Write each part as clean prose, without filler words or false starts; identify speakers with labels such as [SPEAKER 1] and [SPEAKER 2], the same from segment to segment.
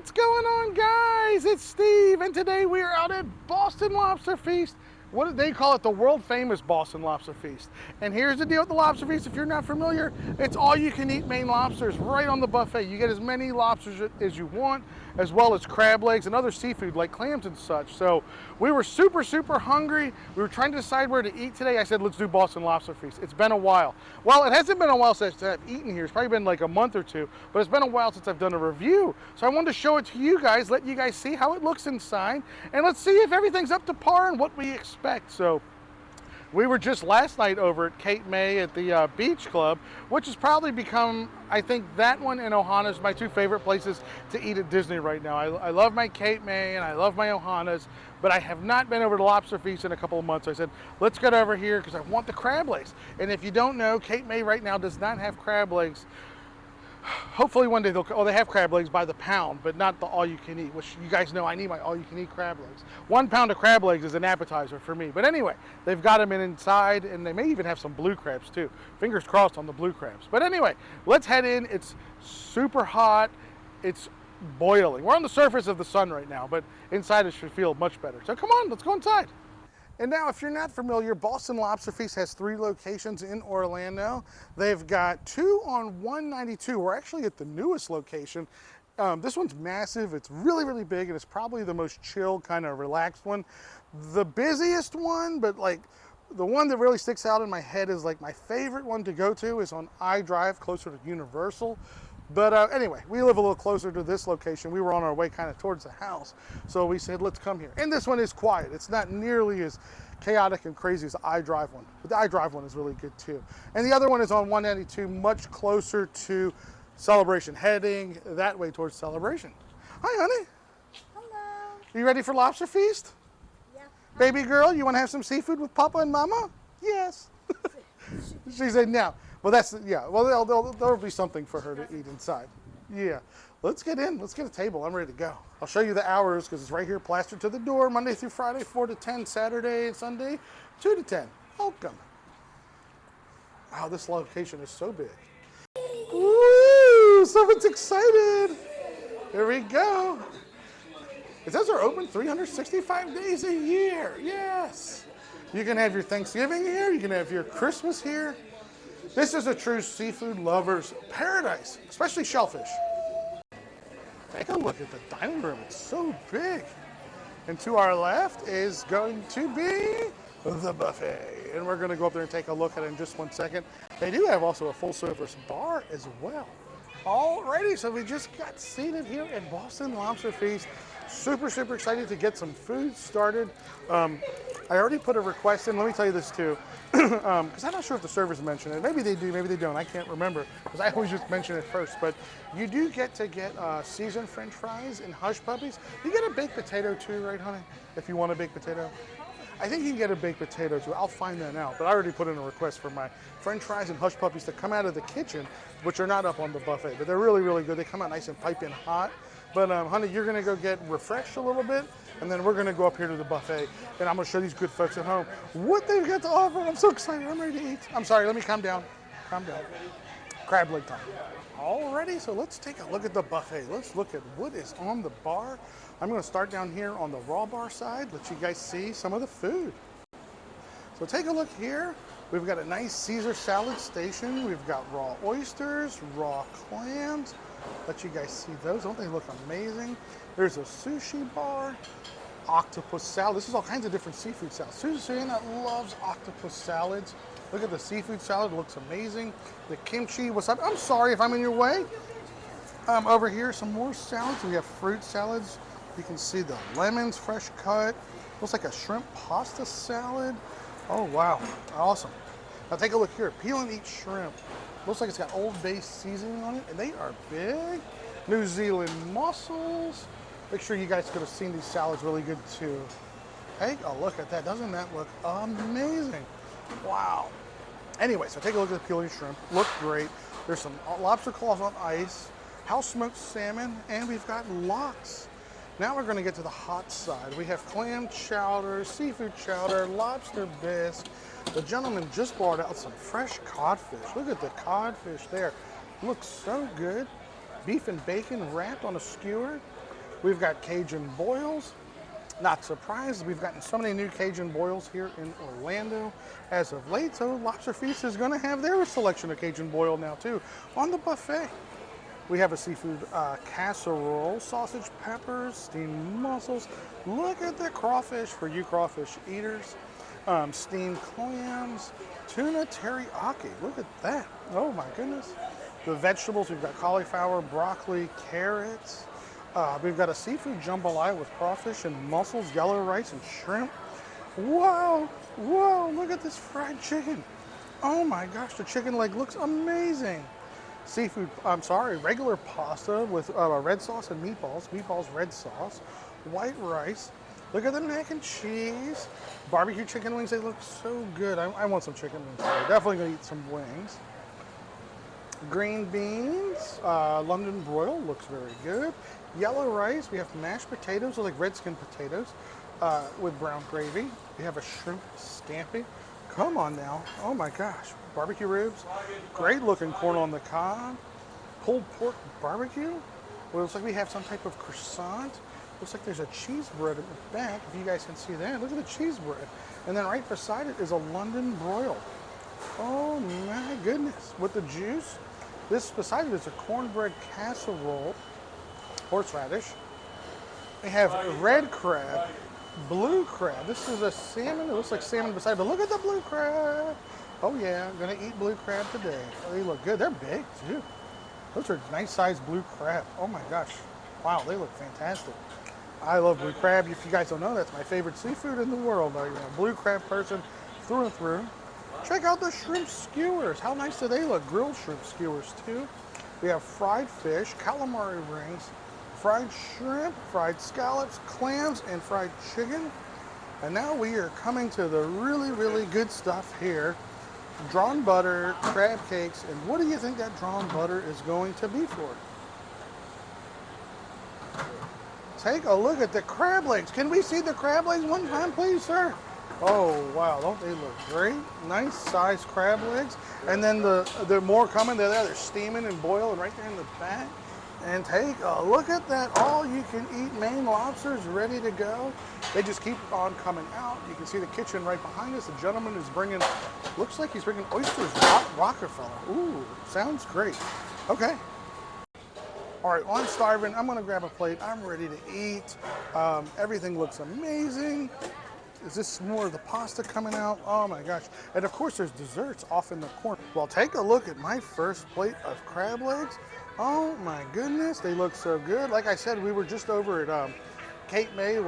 [SPEAKER 1] What's going on, guys? It's Steve, and today we are out at Boston Lobster Feast. What do they call it? The world famous Boston Lobster Feast. And here's the deal with the Lobster Feast. If you're not familiar, it's all you can eat Maine lobsters right on the buffet. You get as many lobsters as you want, as well as crab legs and other seafood like clams and such. So we were super hungry. We were trying to decide where to eat today. I said, let's do Boston Lobster Feast. It's been a while. Well, it hasn't been a while since I've eaten here. It's probably been like a month or two, but it's been a while since I've done a review. So I wanted to show it to you guys, let you guys see how it looks inside, and let's see if everything's up to par and what we expect. So we were just last night over at Cape May at the Beach Club, which has probably become, I think that one and Ohana's my two favorite places to eat at Disney right now. I love my Cape May and I love my Ohana's, but I have not been over to Lobster Feast in a couple of months. So I said, let's get over here because I want the crab legs. And if you don't know, Cape May right now does not have crab legs. Hopefully one day they'll, oh, they have crab legs by the pound, but not the all-you-can-eat, which you guys know I need my all-you-can-eat crab legs. 1 pound of crab legs is an appetizer for me. But anyway, they've got them inside, and they may even have some blue crabs too. Fingers crossed on the blue crabs. But anyway, let's head in. It's super hot. It's boiling. We're on the surface of the sun right now, but inside it should feel much better. So come on, let's go inside. And now, if you're not familiar, Boston Lobster Feast has 3 locations in Orlando. They've got 2 on 192. We're actually at the newest location. This one's massive. It's really big, and it's probably the most chill, kind of relaxed one. The busiest one, but like the one that really sticks out in my head is like my favorite one to go to is on I-Drive, closer to Universal. But anyway, we live a little closer to this location. We were on our way kind of towards the house. So we said, let's come here. And this one is quiet. It's not nearly as chaotic and crazy as the I-Drive one. But the I-Drive one is really good too. And the other one is on 192, much closer to Celebration, heading that way towards Celebration. Hi, honey.
[SPEAKER 2] Hello.
[SPEAKER 1] You ready for Lobster Feast?
[SPEAKER 2] Yeah.
[SPEAKER 1] Baby girl, you want to have some seafood with Papa and Mama? Yes. She said no. Well, that's, yeah, well, there'll be something for her to eat inside. Yeah. Let's get in. Let's get a table. I'm ready to go. I'll show you the hours because it's right here plastered to the door, Monday through Friday, 4 to 10, Saturday and Sunday, 2 to 10. Welcome. Wow, this location is so big. Woo! Someone's excited. Here we go. It says they're open 365 days a year. Yes. You can have your Thanksgiving here. You can have your Christmas here. This is a true seafood lover's paradise, especially shellfish. Take a look at the dining room. It's so big. And to our left is going to be the buffet. And we're going to go up there and take a look at it in just 1 second. They do have also a full service bar as well. Alrighty, so we just got seated here at Boston Lobster Feast. Super excited to get some food started. I already put a request in. Let me tell you this too, because I'm not sure if the servers mentioned it. Maybe they do, maybe they don't. I can't remember because I always just mention it first. But you do get to get seasoned French fries and hush puppies. You get a baked potato too, right, honey? If you want a baked potato. I think you can get a baked potato too. I'll find that out. But I already put in a request for my French fries and hush puppies to come out of the kitchen, which are not up on the buffet. But they're really good. They come out nice and piping hot. But honey, you're gonna go get refreshed a little bit, and then we're gonna go up here to the buffet, and I'm gonna show these good folks at home what they've got to offer. I'm so excited. I'm ready to eat. I'm sorry. Let me calm down. Calm down. Crab leg time. Alrighty, so let's take a look at the buffet. Let's look at what is on the bar. I'm gonna start down here on the raw bar side, let you guys see some of the food. So take a look here. We've got a nice Caesar salad station. We've got raw oysters, raw clams. Let you guys see those. Don't they look amazing? There's a sushi bar, octopus salad. This is all kinds of different seafood salads. Susanna loves octopus salads. Look at the seafood salad. It looks amazing. The kimchi, what's up? I'm sorry if I'm in your way. Over here, some more salads. We have fruit salads. You can see the lemons, fresh cut. Looks like a shrimp pasta salad. Oh, wow. Awesome. Now take a look here. Peel and eat shrimp. Looks like it's got Old Bay seasoning on it, and they are big. New Zealand mussels. Make sure you guys could have seen these salads really good too. Take a look at that. Doesn't that look amazing? Wow. Anyway, so take a look at the peeling shrimp. Look great. There's some lobster claws on ice, house smoked salmon, and we've got lox. Now we're going to get to the hot side. We have clam chowder, seafood chowder, lobster bisque. The gentleman just brought out some fresh codfish. Look at the codfish there. Looks so good. Beef and bacon wrapped on a skewer. We've got Cajun boils. Not surprised, we've gotten so many new Cajun boils here in Orlando as of late, so Lobster Feast is going to have their selection of Cajun boil now too on the buffet. We have a seafood casserole, sausage peppers, steamed mussels. Look at the crawfish for you crawfish eaters. Steamed clams, tuna teriyaki. Look at that. Oh my goodness. The vegetables, we've got cauliflower, broccoli, carrots. We've got a seafood jambalaya with crawfish and mussels, yellow rice, and shrimp. Wow, whoa, look at this fried chicken. Oh my gosh, the chicken leg looks amazing. Seafood, regular pasta with red sauce and meatballs, red sauce, white rice. Look at the mac and cheese. Barbecue chicken wings, they look so good. I want some chicken wings today. Definitely gonna eat some wings. Green beans, London broil, looks very good. Yellow rice, we have mashed potatoes, like red skin potatoes, with brown gravy. We have a shrimp scampi. Come on now, oh my gosh. Barbecue ribs, great looking corn on the cob, pulled pork barbecue. Well, it looks like we have some type of croissant. Looks like there's a cheese bread in the back, if you guys can see that. Look at the cheese bread. And then right beside it is a London broil. Oh my goodness, with the juice. This beside it is a cornbread casserole, horseradish. We have red crab, blue crab. This is a salmon, it looks like salmon beside it, but look at the blue crab. Oh yeah, I'm gonna eat blue crab today. Oh, they look good, they're big too. Those are nice sized blue crab. Oh my gosh, wow, they look fantastic. I love blue crab. If you guys don't know, that's my favorite seafood in the world. I'm a blue crab person through and through. Check out the shrimp skewers. How nice do they look? Grilled shrimp skewers too. We have fried fish, calamari rings, fried shrimp, fried scallops, clams, and fried chicken. And now we are coming to the really, really good stuff here. Drawn butter, crab cakes, and what do you think that drawn butter is going to be for? Take a look at the crab legs. Can we see the crab legs one time, please, sir? Oh, wow, don't they look great? Nice sized crab legs. And then the more coming, they're steaming and boiling right there in the back. And take a look at that. All you can eat Maine lobsters ready to go. They just keep on coming out. You can see the kitchen right behind us. The gentleman is bringing, looks like he's bringing oysters, Rockefeller. Ooh, sounds great. Okay. All right, well, I'm starving. I'm gonna grab a plate. I'm ready to eat. Everything looks amazing. Is this more of the pasta coming out? Oh my gosh. And of course there's desserts off in the corner. Well, take a look at my first plate of crab legs. Oh my goodness, they look so good. Like I said, we were just over at Cape May,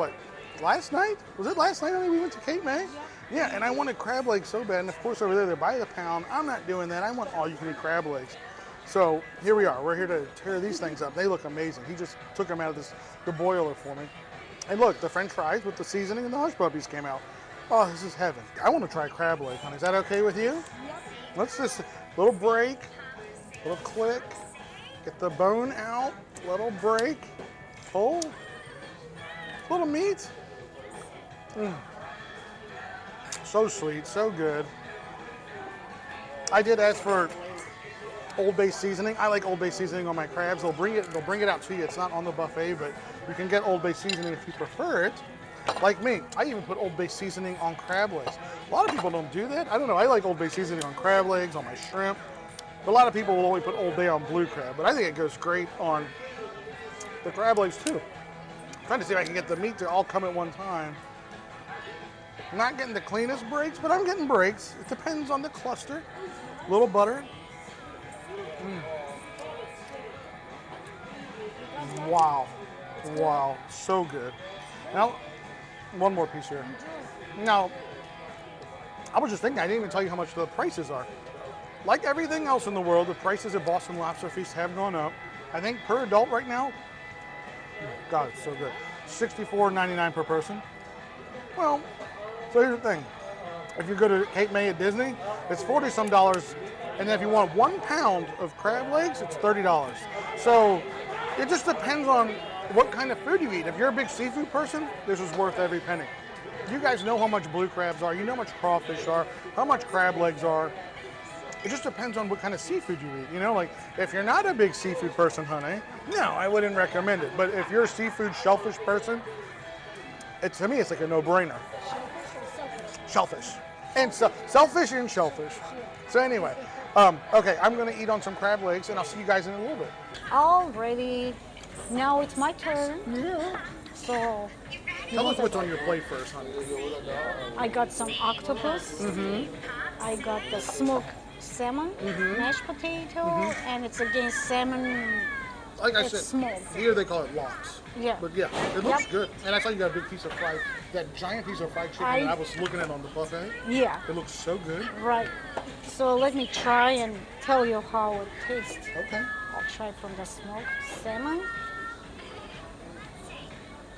[SPEAKER 1] last night? Was it last night we went to Cape May? Yeah, and I wanted crab legs so bad. And of course over there, they're by the pound. I'm not doing that. I want all you can eat crab legs. So here we are. We're here to tear these things up. They look amazing. He just took them out of the boiler for me. And look, the French fries with the seasoning and the hush puppies came out. Oh, this is heaven. I want to try crab leg, honey. Is that okay with you? Yep. Let's just, little break, little click, get the bone out, little break, pull, little meat. So sweet, so good. I did ask for Old Bay seasoning. I like Old Bay seasoning on my crabs. They'll bring it out to you. It's not on the buffet, but you can get Old Bay seasoning if you prefer it. Like me, I even put Old Bay seasoning on crab legs. A lot of people don't do that. I don't know. I like Old Bay seasoning on crab legs, on my shrimp. But a lot of people will only put Old Bay on blue crab, but I think it goes great on the crab legs too. I'm trying to see if I can get the meat to all come at one time. I'm not getting the cleanest breaks, but I'm getting breaks. It depends on the cluster. A little butter. Wow. Wow. So good. Now, one more piece here. Now, I was just thinking, I didn't even tell you how much the prices are. Like everything else in the world, the prices at Boston Lobster Feast have gone up. I think per adult right now, God, it's so good. $64.99 per person. Well, so here's the thing. If you go to Cape May at Disney, it's $40-some. And then if you want 1 pound of crab legs, it's $30. So it just depends on what kind of food you eat. If you're a big seafood person, this is worth every penny. You guys know how much blue crabs are. You know how much crawfish are, how much crab legs are. It just depends on what kind of seafood you eat. You know, like if you're not a big seafood person, honey, no, I wouldn't recommend it. But if you're a seafood shellfish person, to me, it's like a no-brainer.
[SPEAKER 2] Shellfish or selfish?
[SPEAKER 1] Shellfish. And shellfish and shellfish. So anyway, okay, I'm gonna eat on some crab legs and I'll see you guys in a little bit.
[SPEAKER 2] Alrighty. Now it's my turn.
[SPEAKER 1] Yeah.
[SPEAKER 2] So
[SPEAKER 1] Tell us what's on your plate first, honey.
[SPEAKER 2] I got some octopus. I got the smoked salmon, mashed potato, and it's against salmon.
[SPEAKER 1] Like I
[SPEAKER 2] It's
[SPEAKER 1] said,
[SPEAKER 2] smoked.
[SPEAKER 1] here they call it lox.
[SPEAKER 2] Yeah.
[SPEAKER 1] But yeah, it looks
[SPEAKER 2] Yep.
[SPEAKER 1] good. And I saw you got a big piece of fried, that giant piece of fried chicken that I was looking at on the buffet.
[SPEAKER 2] Yeah,
[SPEAKER 1] It looks so good.
[SPEAKER 2] right. So let me try and tell you how it tastes.
[SPEAKER 1] Okay.
[SPEAKER 2] I'll try from the smoked salmon.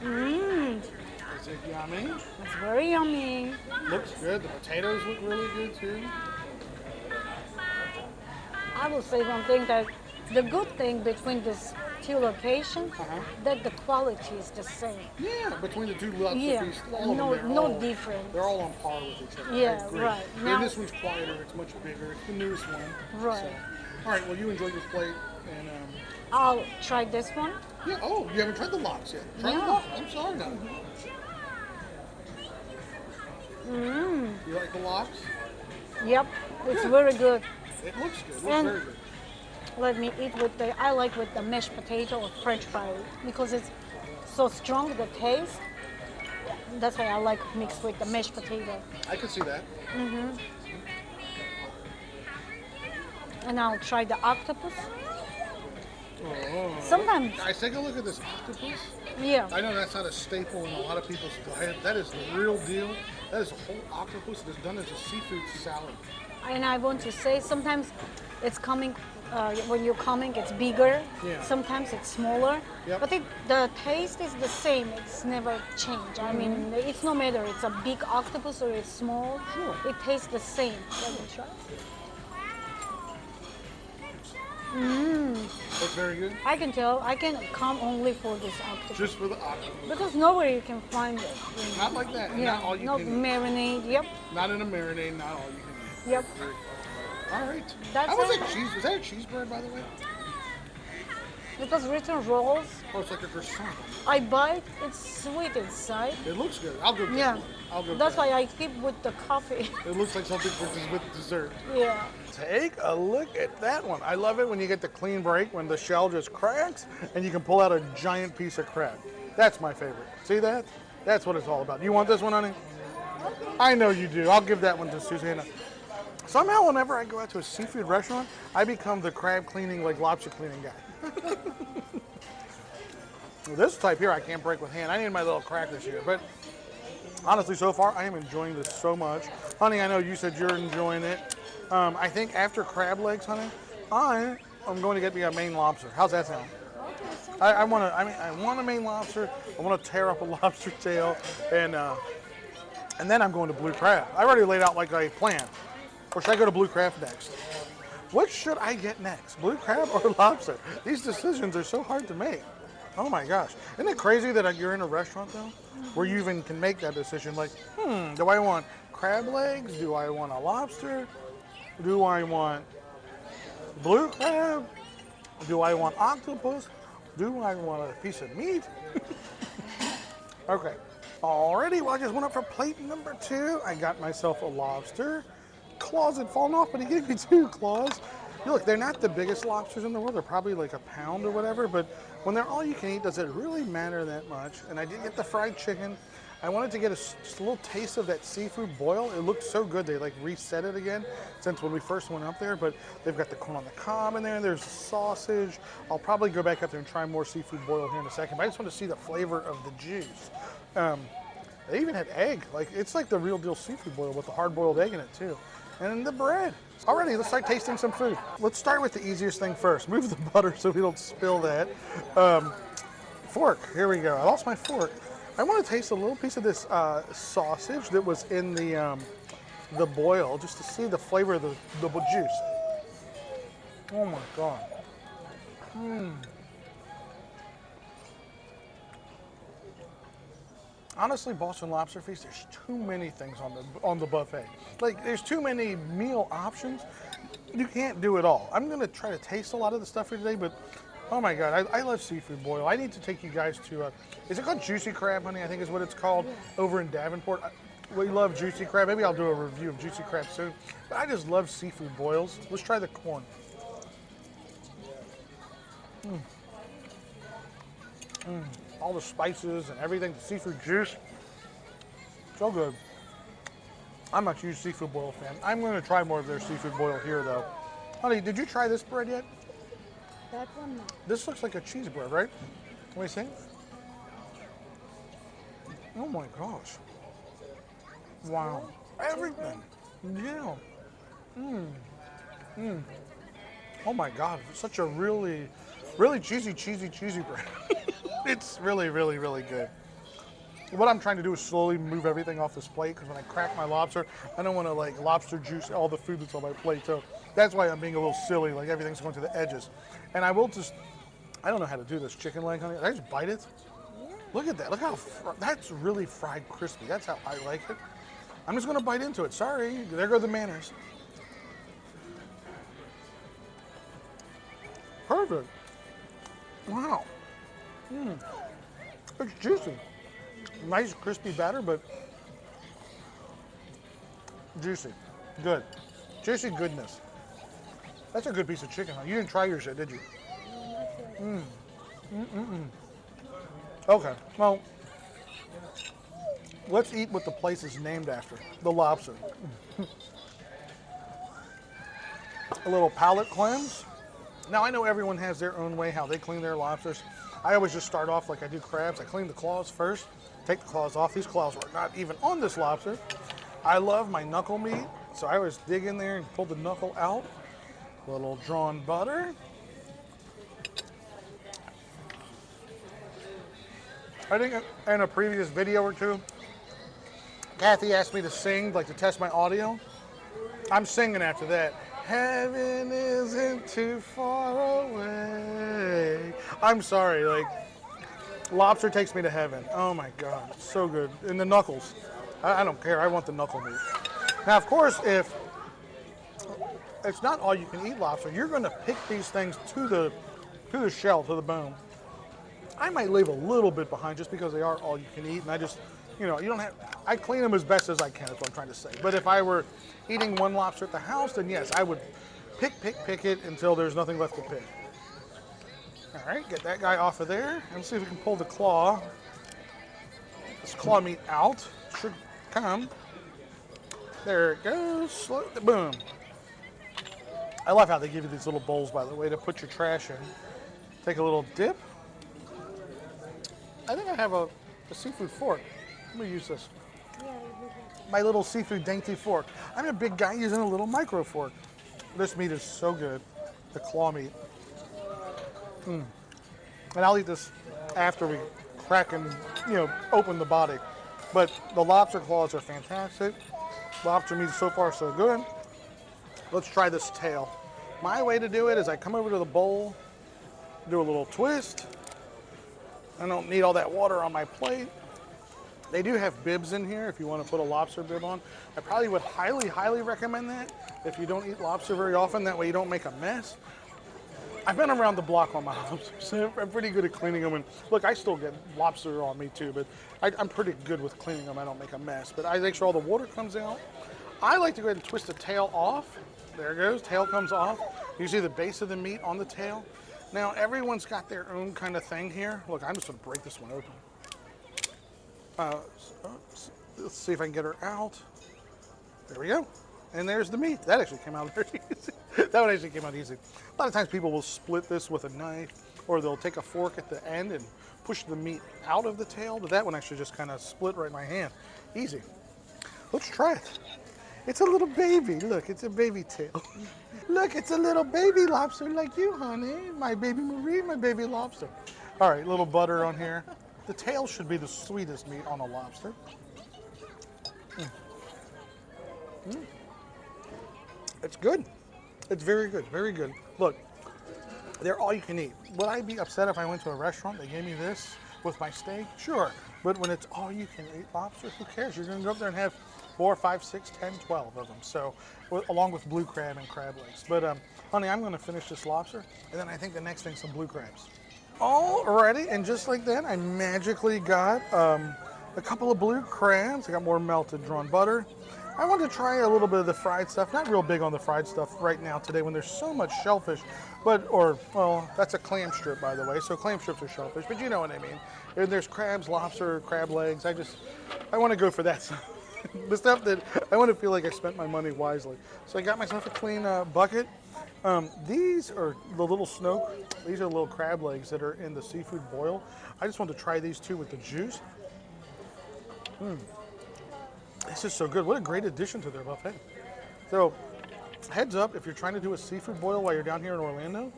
[SPEAKER 2] Mmm,
[SPEAKER 1] Is it yummy?
[SPEAKER 2] it's very yummy.
[SPEAKER 1] Looks good. The potatoes look really good too.
[SPEAKER 2] I will say one thing that the good thing between these two locations that the quality is the same.
[SPEAKER 1] Yeah, between the two lobster
[SPEAKER 2] Yeah,
[SPEAKER 1] feasts, all of
[SPEAKER 2] no-
[SPEAKER 1] them,
[SPEAKER 2] no
[SPEAKER 1] all,
[SPEAKER 2] different.
[SPEAKER 1] They're all on par with each other.
[SPEAKER 2] Yeah,
[SPEAKER 1] I agree.
[SPEAKER 2] right.
[SPEAKER 1] And
[SPEAKER 2] Now-
[SPEAKER 1] this one's quieter. It's much bigger. It's the newest one.
[SPEAKER 2] Right.
[SPEAKER 1] So, all right. Well, you enjoy your plate, and
[SPEAKER 2] I'll try this one.
[SPEAKER 1] yeah. Oh, you haven't tried the lox yet. Try the
[SPEAKER 2] No.
[SPEAKER 1] lox. I'm sorry, now. You like the lox?
[SPEAKER 2] Yep, it's very good.
[SPEAKER 1] It looks good. It looks
[SPEAKER 2] And-
[SPEAKER 1] very good.
[SPEAKER 2] Let me eat with I like with the mashed potato or French fry because it's so strong the taste. That's why I like mixed with the mashed potato.
[SPEAKER 1] I can see that.
[SPEAKER 2] And I'll try the octopus.
[SPEAKER 1] Oh.
[SPEAKER 2] Sometimes,
[SPEAKER 1] Guys, take a look at this octopus.
[SPEAKER 2] yeah,
[SPEAKER 1] I know that's not a staple in a lot of people's diet. That is the real deal. That is a whole octopus that's done as a seafood salad.
[SPEAKER 2] and I want to say sometimes it's coming, when you're coming it's bigger,
[SPEAKER 1] Yeah.
[SPEAKER 2] sometimes it's smaller,
[SPEAKER 1] Yep.
[SPEAKER 2] but the taste is the same, it's never changed. I mean, it's no matter it's a big octopus or it's small,
[SPEAKER 1] Sure.
[SPEAKER 2] it tastes the same. Let me try.
[SPEAKER 1] It's very good.
[SPEAKER 2] I can tell, I can come only for this octopus
[SPEAKER 1] Just for the octopus.
[SPEAKER 2] because nowhere you can find it.
[SPEAKER 1] Not like that.
[SPEAKER 2] Yeah,
[SPEAKER 1] Not all you
[SPEAKER 2] no
[SPEAKER 1] can eat.
[SPEAKER 2] marinade, yep,
[SPEAKER 1] Not in a marinade, not all you can eat.
[SPEAKER 2] yep.
[SPEAKER 1] All right.
[SPEAKER 2] That's
[SPEAKER 1] How was
[SPEAKER 2] it.
[SPEAKER 1] that cheese? Was that a cheese bread, by the way?
[SPEAKER 2] It was written rolls.
[SPEAKER 1] Oh, it's like a croissant.
[SPEAKER 2] I bite, it's sweet inside.
[SPEAKER 1] It looks good. I'll go get
[SPEAKER 2] Yeah,
[SPEAKER 1] one. I'll go
[SPEAKER 2] that's
[SPEAKER 1] get
[SPEAKER 2] why I keep with the coffee.
[SPEAKER 1] It looks like something with dessert.
[SPEAKER 2] Yeah.
[SPEAKER 1] Take a look at that one. I love it when you get the clean break, when the shell just cracks and you can pull out a giant piece of crab. That's my favorite. See that? That's what it's all about. You want this one, honey? I know you do. I'll give that one to Susanna. Somehow, whenever I go out to a seafood restaurant, I become the crab cleaning, like lobster cleaning guy. This type here, I can't break with hand. I need my little crack this year. But honestly, so far, I am enjoying this so much. Honey, I know you said you're enjoying it. I think after crab legs, honey, I am going to get me a Maine lobster. How's that sound? I want a Maine lobster. I want to tear up a lobster tail, and then I'm going to blue crab. I already laid out like a plan. Or should I go to blue crab next? What should I get next? Blue crab or lobster? These decisions are so hard to make. Oh my gosh. Isn't it crazy that you're in a restaurant though, where you even can make that decision like, do I want crab legs? Do I want a lobster? Do I want blue crab? Do I want octopus? Do I want a piece of meat? Okay. Alrighty, well I just went up for plate number 2. I got myself a lobster. Claws had fallen off, but he gave me 2 claws. Look, they're not the biggest lobsters in the world. They're probably like a pound or whatever, but when they're all you can eat, does it really matter that much? And I did get the fried chicken. I wanted to get just a little taste of that seafood boil. It looked so good. They like reset it again since when we first went up there, but they've got the corn on the cob in there. There's sausage. I'll probably go back up there and try more seafood boil here in a second, but I just want to see the flavor of the juice. They even had egg. Like it's like the real deal seafood boil with the hard-boiled egg in it too. And the bread. Alrighty, let's start tasting some food. Let's start with the easiest thing first. Move the butter so we don't spill that. Fork, here we go. I lost my fork. I want to taste a little piece of this sausage that was in the boil, just to see the flavor of the juice. Oh my God. Honestly, Boston Lobster Feast, there's too many things on the buffet. Like, there's too many meal options. you can't do it all. I'm gonna try to taste a lot of the stuff here today, but oh my God, I love seafood boil. I need to take you guys to, is it called Juicy Crab, honey? I think is what it's called over in Davenport. We love Juicy Crab. Maybe I'll do a review of Juicy Crab soon. But I just love seafood boils. Let's try the corn. All the spices and everything, the seafood juice. So good. I'm a huge seafood boil fan. I'm going to try more of their seafood boil here, though. Honey, did you try this bread yet?
[SPEAKER 2] That one, no.
[SPEAKER 1] This looks like a cheese bread, right? Let me see. Oh my gosh. Wow. Everything. Yeah. Oh my God. Such a really cheesy bread. It's really, really, really good. What I'm trying to do is slowly move everything off this plate because when I crack my lobster, I don't want to like lobster juice all the food that's on my plate. So that's why I'm being a little silly, like everything's going to the edges. And I will just, I don't know how to do this chicken leg, honey. Did I just bite it?
[SPEAKER 2] Yeah.
[SPEAKER 1] Look at that. Look how, that's really fried crispy. That's how I like it. I'm just going to bite into it. Sorry. There go the manners. Perfect. Wow. It's juicy. Nice crispy batter, but juicy. Good. Juicy goodness. That's a good piece of chicken, huh? You didn't try yours yet, did you? Okay, well, let's eat what the place is named after, the lobster. A little palate cleanse. Now, I know everyone has their own way how they clean their lobsters. I always just start off like I do crabs. I clean the claws first, take the claws off. These claws are not even on this lobster. I love my knuckle meat, so I always dig in there and pull the knuckle out. A little drawn butter. I think in a previous video or two, Kathy asked me to sing, like to test my audio. I'm singing after that. Heaven isn't too far away. I'm sorry, like, lobster takes me to heaven. Oh my God, it's so good. And the knuckles. I don't care, I want the knuckle meat. Now, of course, if it's not all you can eat lobster, you're gonna pick these things to the shell, to the bone. I might leave a little bit behind just because they are all you can eat, and I just, you don't have, I clean them as best as I can, is what I'm trying to say. But if I were eating one lobster at the house, then yes, I would pick it until there's nothing left to pick. All right, get that guy off of there, and see if we can pull the claw, this claw meat out. Should come. There it goes, boom. I love how they give you these little bowls, by the way, to put your trash in. Take a little dip. I think I have a seafood fork. Let me use this. My little seafood dainty fork. I'm a big guy using a little micro fork. This meat is so good, the claw meat. And I'll eat this after we crack and open the body. But the lobster claws are fantastic. Lobster meat so far so good. Let's try this tail. My way to do it is I come over to the bowl, do a little twist. I don't need all that water on my plate. They do have bibs in here if you want to put a lobster bib on. I probably would highly, highly recommend that if you don't eat lobster very often. That way you don't make a mess. I've been around the block on my lobsters, so I'm pretty good at cleaning them. And look, I still get lobster on me too, but I'm pretty good with cleaning them. I don't make a mess, but I make sure all the water comes out. I like to go ahead and twist the tail off. There it goes, tail comes off. You see the base of the meat on the tail. Now, everyone's got their own kind of thing here. Look, I'm just gonna break this one open. Let's see if I can get her out. There we go. And there's the meat. That actually came out very easy. That one actually came out easy. A lot of times people will split this with a knife, or they'll take a fork at the end and push the meat out of the tail, but that one actually just kind of split right in my hand. Easy. Let's try it. It's a little baby. Look, it's a baby tail. Look, it's a little baby lobster like you, honey. My baby Marie, my baby lobster. All right, little butter on here. The tail should be the sweetest meat on a lobster. It's good. It's very good, very good. Look, they're all you can eat. Would I be upset if I went to a restaurant, they gave me this with my steak? Sure, but when it's all you can eat lobster, who cares? You're gonna go up there and have 4, 5, 6, 10, 12 of them. So, along with blue crab and crab legs. But, honey, I'm going to finish this lobster, and then I think the next thing's some blue crabs. Alrighty, and just like that, I magically got a couple of blue crabs. I got more melted drawn butter. I want to try a little bit of the fried stuff. Not real big on the fried stuff right now today when there's so much shellfish. Well, that's a clam strip, by the way. So clam strips are shellfish, but you know what I mean. And there's crabs, lobster, crab legs. I want to go for that stuff. The stuff that I want to feel like I spent my money wisely. So I got myself a clean bucket. These are the little snow. These are little crab legs that are in the seafood boil. I just want to try these too with the juice. This is so good. What a great addition to their buffet. So, heads up, if you're trying to do a seafood boil while you're down here in Orlando,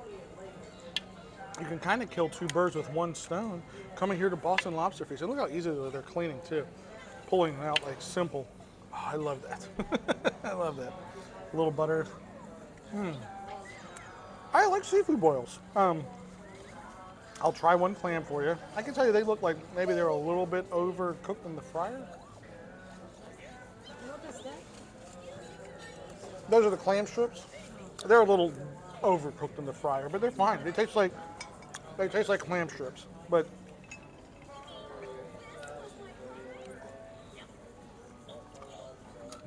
[SPEAKER 1] you can kind of kill two birds with one stone coming here to Boston Lobster Feast. And look how easy they're cleaning too. Pulling it out like simple. Oh, I love that. I love that. A little butter. I like seafood boils. I'll try one clam for you. I can tell you they look like maybe they're a little bit overcooked in the fryer.
[SPEAKER 2] What is that?
[SPEAKER 1] Those are the clam strips. They're a little overcooked in the fryer, but they're fine. They taste like clam strips. But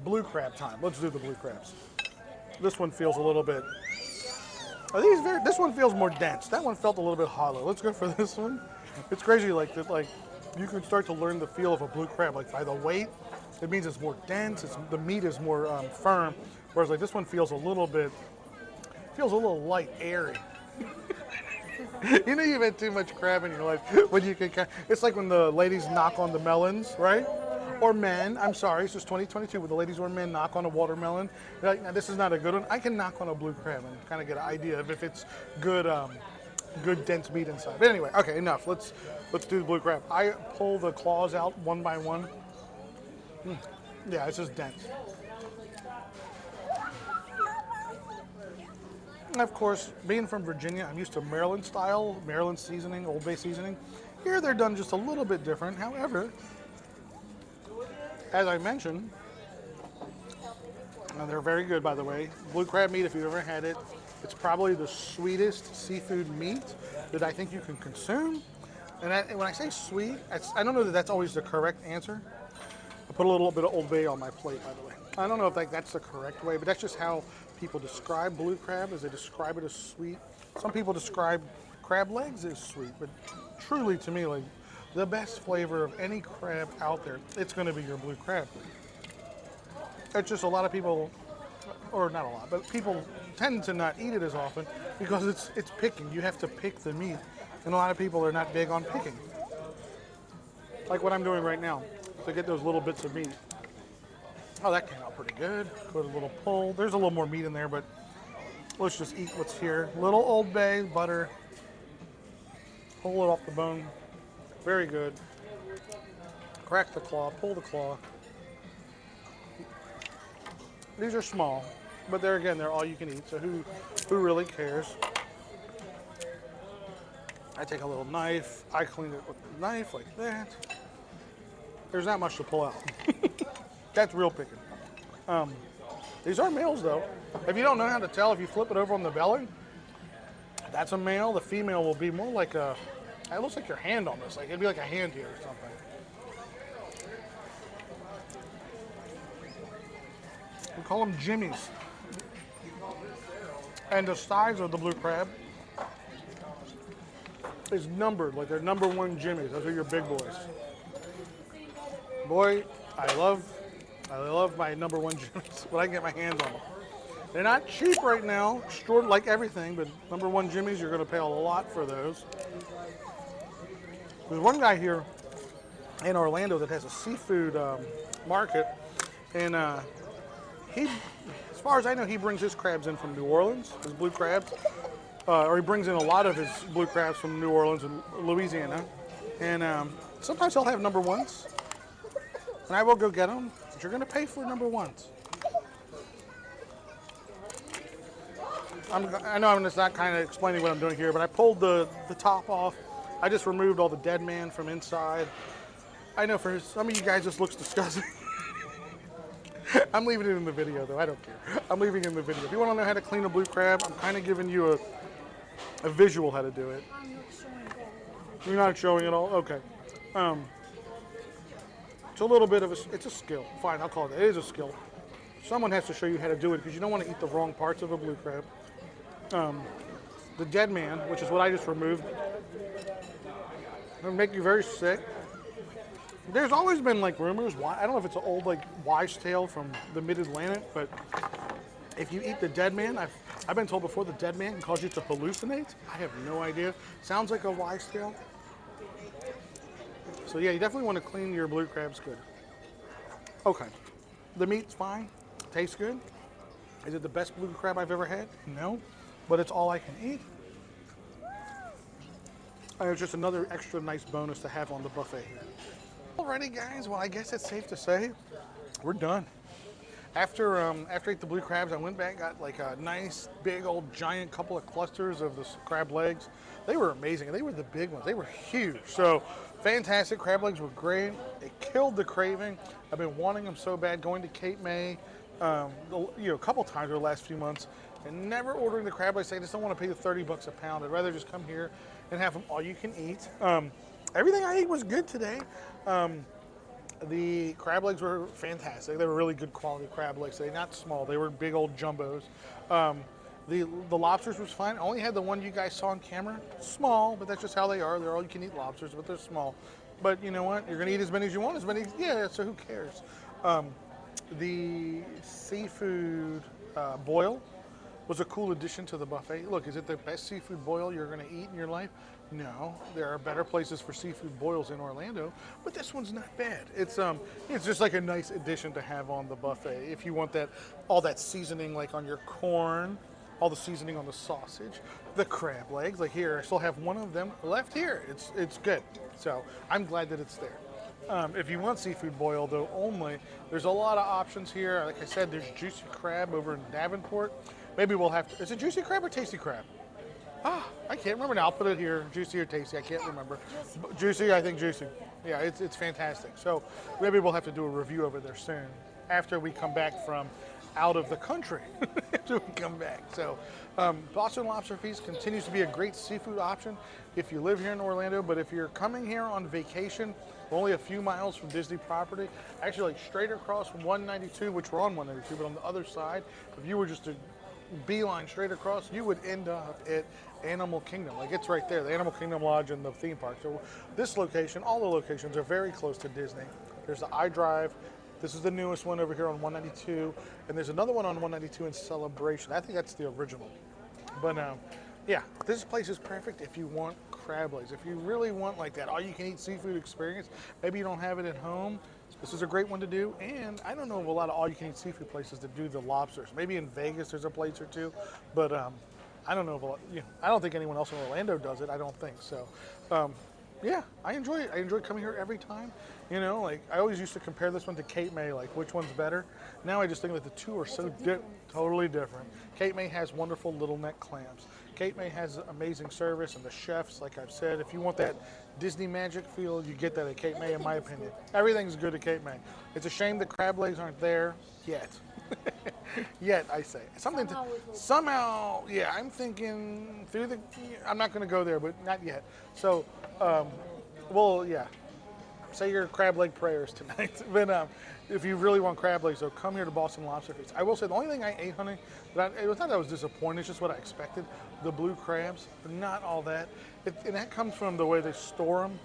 [SPEAKER 1] blue crab time. Let's do the blue crabs. This one feels a little bit. This one feels more dense. That one felt a little bit hollow. Let's go for this one. It's crazy like that. Like you can start to learn the feel of a blue crab. Like by the weight, it means it's more dense. The meat is more firm. Whereas like this one feels a little light, airy. You know you've had too much crab in your life when you can. It's like when the ladies knock on the melons, right? Or men, I'm sorry, it's just 2022, when the ladies or men knock on a watermelon. They're like, now, this is not a good one. I can knock on a blue crab and kind of get an idea of if it's good, good dense meat inside. But anyway, okay, enough. Let's do the blue crab. I pull the claws out one by one. Yeah, it's just dense. And of course, being from Virginia, I'm used to Maryland style, Maryland seasoning, Old Bay seasoning. Here they're done just a little bit different. However, as I mentioned, they're very good, by the way. Blue crab meat, if you've ever had it, it's probably the sweetest seafood meat that I think you can consume. And when I say sweet, I don't know that that's always the correct answer. I put a little bit of Old Bay on my plate, by the way. I don't know if that's the correct way, but that's just how people describe blue crab, as they describe it as sweet. Some people describe crab legs as sweet, but truly to me, like, the best flavor of any crab out there, it's going to be your blue crab. It's just a lot of people, or not a lot, but people tend to not eat it as often because it's picking. You have to pick the meat, and a lot of people are not big on picking. Like what I'm doing right now, to get those little bits of meat. Oh, that came out pretty good. Put a little pull. There's a little more meat in there, but let's just eat what's here. Little Old Bay, butter. Pull it off the bone. Very good. Crack the claw, pull the claw. These are small, but they're all you can eat, so who really cares? I take a little knife, I clean it with the knife like that. There's not much to pull out. That's real picking. These are males though. If you don't know how to tell, if you flip it over on the belly, that's a male. The female will be more like it looks like your hand on this. Like it'd be like a hand here or something. We call them jimmies. And the size of the blue crab is numbered, like they're number one jimmies. Those are your big boys. Boy, I love my number one jimmies when I can get my hands on them. They're not cheap right now, short like everything, but number one jimmies, you're going to pay a lot for those. There's one guy here in Orlando that has a seafood market, and he, as far as I know, he brings his crabs in from New Orleans, his blue crabs, or he brings in a lot of his blue crabs from New Orleans and Louisiana, and sometimes he'll have number ones, and I will go get them, but you're going to pay for number ones. I know I'm just not kind of explaining what I'm doing here, but I pulled the top off. I just removed all the dead man from inside. I know for some of you guys this looks disgusting. I'm leaving it in the video though. I don't care. I'm leaving it in the video. If you want to know how to clean a blue crab, I'm kind of giving you a visual how to do it.
[SPEAKER 2] I'm not showing all.
[SPEAKER 1] You're not showing it all? Okay. It's a little bit of it's a skill. Fine, I'll call it. It is a skill. Someone has to show you how to do it because you don't want to eat the wrong parts of a blue crab. The dead man, which is what I just removed, it'll make you very sick. There's always been like rumors. I don't know if it's an old like wives' tale from the Mid-Atlantic, but if you eat the dead man, I've been told before the dead man can cause you to hallucinate. I have no idea. Sounds like a wives' tale. So yeah, you definitely want to clean your blue crabs good. Okay, the meat's fine. Tastes good. Is it the best blue crab I've ever had? No, but it's all I can eat. And it's just another extra nice bonus to have on the buffet here. Alrighty guys, well I guess it's safe to say we're done. After I ate the blue crabs, I went back, got like a nice big old giant couple of clusters of the crab legs. They were amazing. They were the big ones. They were huge. So fantastic. Crab legs were great. It killed the craving. I've been wanting them so bad, going to Cape May, a couple times over the last few months, and never ordering the crab legs. I just don't want to pay the $30 a pound. I'd rather just come here and have them all you can eat. Everything I ate was good today. The crab legs were fantastic. They were really good quality crab legs. They're not small. They were big old jumbos. The lobsters was fine. I only had the one you guys saw on camera. Small, but that's just how they are. They're all you can eat lobsters, but they're small. But you know what? You're gonna eat as many as you want. Yeah. So who cares? The seafood boil was a cool addition to the buffet. Look, is it the best seafood boil you're gonna eat in your life? No, there are better places for seafood boils in Orlando, but this one's not bad. It's just like a nice addition to have on the buffet. If you want all that seasoning like on your corn, all the seasoning on the sausage, the crab legs, like here, I still have one of them left here. It's good. So I'm glad that it's there. If you want seafood boil though only, there's a lot of options here. Like I said, there's juicy crab over in Davenport. Maybe we'll have to, is it juicy crab or tasty crab? I can't remember now. I'll put it here, juicy or tasty. I can't remember. Juicy, I think juicy. Yeah, it's fantastic. So maybe we'll have to do a review over there soon after we come back from out of the country. After we come back. So Boston Lobster Feast continues to be a great seafood option if you live here in Orlando. But if you're coming here on vacation, we're only a few miles from Disney property. Actually, like straight across from 192, which we're on 192, but on the other side, if you were just to beeline straight across, you would end up at Animal Kingdom. Like it's right there, the Animal Kingdom Lodge and the theme park. So this location, all the locations are very close to Disney. There's the iDrive. This is the newest one over here on 192, and there's another one on 192 in Celebration. I think that's the original. But yeah, this place is perfect if you want crab legs. If you really want like that all-you-can-eat seafood experience, maybe you don't have it at home. This is a great one to do, and I don't know of a lot of all-you-can-eat seafood places that do the lobsters. Maybe in Vegas there's a place or two, but I don't know of a lot. I don't think anyone else in Orlando does it. I don't think so. Yeah, I enjoy it. I enjoy coming here every time. Like I always used to compare this one to Cape May, like which one's better. Now I just think that the two are so totally different. Cape May has wonderful little neck clams. Cape May has amazing service, and the chefs, like I've said, if you want that Disney magic feel, you get that at Cape May, in my opinion. Everything's good at Cape May. It's a shame that crab legs aren't there yet. Yet, I say. Somehow, yeah, I'm thinking I'm not going to go there, but not yet. So, well, yeah. Say your crab leg prayers tonight. But if you really want crab legs, though, come here to Boston Lobster Feast. I will say the only thing I ate, honey, it was not that I was disappointed. It's just what I expected. The blue crabs, but not all that. And that comes from the way they store them.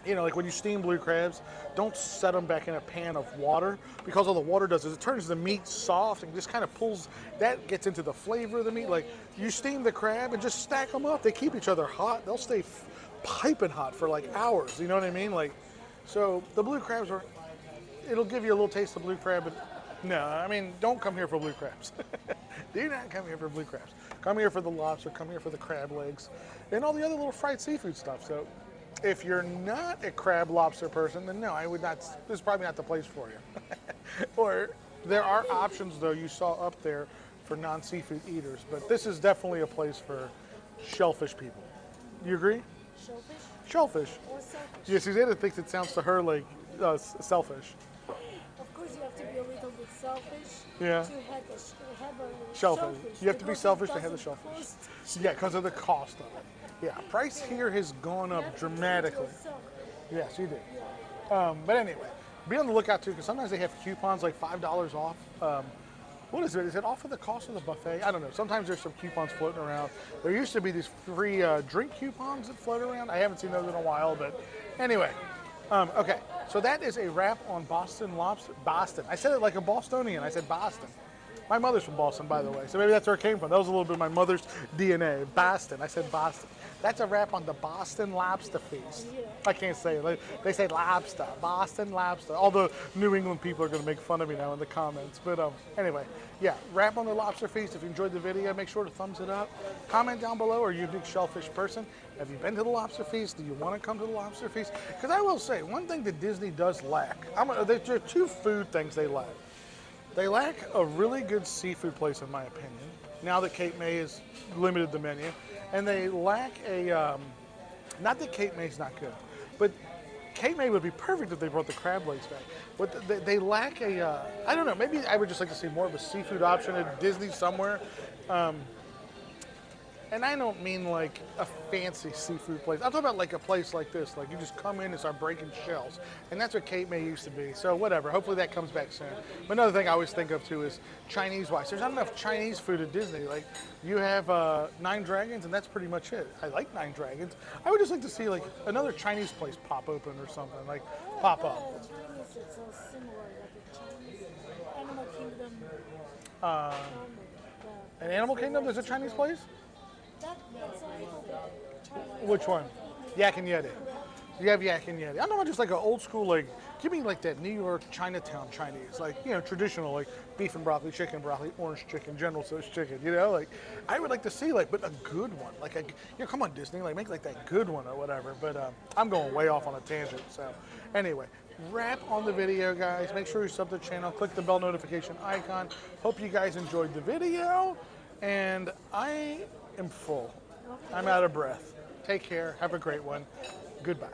[SPEAKER 1] Like when you steam blue crabs, don't set them back in a pan of water, because all the water does is it turns the meat soft and just kind of that gets into the flavor of the meat. Like you steam the crab and just stack them up. They keep each other hot. They'll stay piping hot for like hours. You know what I mean? So the blue crabs it'll give you a little taste of blue crab, but no, I mean, don't come here for blue crabs. Do not come here for blue crabs. Come here for the lobster, come here for the crab legs, and all the other little fried seafood stuff. So if you're not a crab lobster person, then no, I would not. This is probably not the place for you. Or there are options, though, you saw up there for non-seafood eaters, but this is definitely a place for shellfish people. You agree?
[SPEAKER 2] Shellfish?
[SPEAKER 1] Shellfish.
[SPEAKER 2] Or selfish?
[SPEAKER 1] Yeah, Susanna thinks it sounds to her like selfish.
[SPEAKER 2] Of course, you have to be a little bit
[SPEAKER 3] selfish
[SPEAKER 1] Yeah.
[SPEAKER 3] to have a
[SPEAKER 1] Shellfish. You have to be
[SPEAKER 3] because it
[SPEAKER 1] selfish to have the
[SPEAKER 3] doesn't
[SPEAKER 1] shellfish.
[SPEAKER 3] cost
[SPEAKER 1] Yeah, because of the cost of it. Yeah, price here has gone
[SPEAKER 3] you
[SPEAKER 1] up
[SPEAKER 3] have to do it
[SPEAKER 1] dramatically.
[SPEAKER 3] yourself.
[SPEAKER 1] Yes, you do.
[SPEAKER 3] Yeah.
[SPEAKER 1] But anyway, be on the lookout too, because sometimes they have coupons like $5 off. What is it? Is it off of the cost of the buffet? I don't know. Sometimes there's some coupons floating around. There used to be these free drink coupons that float around. I haven't seen those in a while, but anyway. Okay, so that is a wrap on Boston Lobster. Boston. I said it like a Bostonian. I said Boston. My mother's from Boston, by the way, so maybe that's where it came from. That was a little bit of my mother's DNA. Boston. I said Boston. That's a wrap on the Boston Lobster Feast. I can't say it. They say lobster. Boston Lobster. All the New England people are going to make fun of me now in the comments. But anyway, yeah, wrap on the Lobster Feast. If you enjoyed the video, make sure to thumbs it up. Comment down below, are you a big shellfish person? Have you been to the Lobster Feast? Do you want to come to the Lobster Feast? Because I will say, one thing that Disney does lack, there are two food things they lack. They lack a really good seafood place, in my opinion, now that Cape May has limited the menu. And they lack a, not that Cape May's not good, but Cape May would be perfect if they brought the crab legs back. But they lack a, I don't know, maybe I would just like to see more of a seafood option at Disney somewhere. And I don't mean like a fancy seafood place. I'm talking about like a place like this. Like you just come in and start breaking shells. And that's what Cape May used to be. So whatever, hopefully that comes back soon. But another thing I always think of too is Chinese-wise. There's not enough Chinese food at Disney. Like you have Nine Dragons and that's pretty much it. I like Nine Dragons. I would just like to see like another Chinese place pop open or something. Like pop up.
[SPEAKER 3] Chinese, it's so similar, like a Chinese Animal Kingdom.
[SPEAKER 1] An Animal Kingdom, there's a Chinese place?
[SPEAKER 3] That's a little bit Chinese.
[SPEAKER 1] Which one? Yak and Yeti. You have Yak and Yeti. I don't know, just like an old school, like, give me like that New York Chinatown Chinese, like, you know, traditional, like beef and broccoli, orange chicken, General Tso's chicken, you know, like, I would like to see, like, but a good one, like, you know, come on, Disney, like, make like that good one or whatever, but I'm going way off on a tangent, so, anyway, wrap on the video, guys. Make sure you sub to the channel, click the bell notification icon. Hope you guys enjoyed the video, and I am full. I'm out of breath. Take care. Have a great one. Goodbye.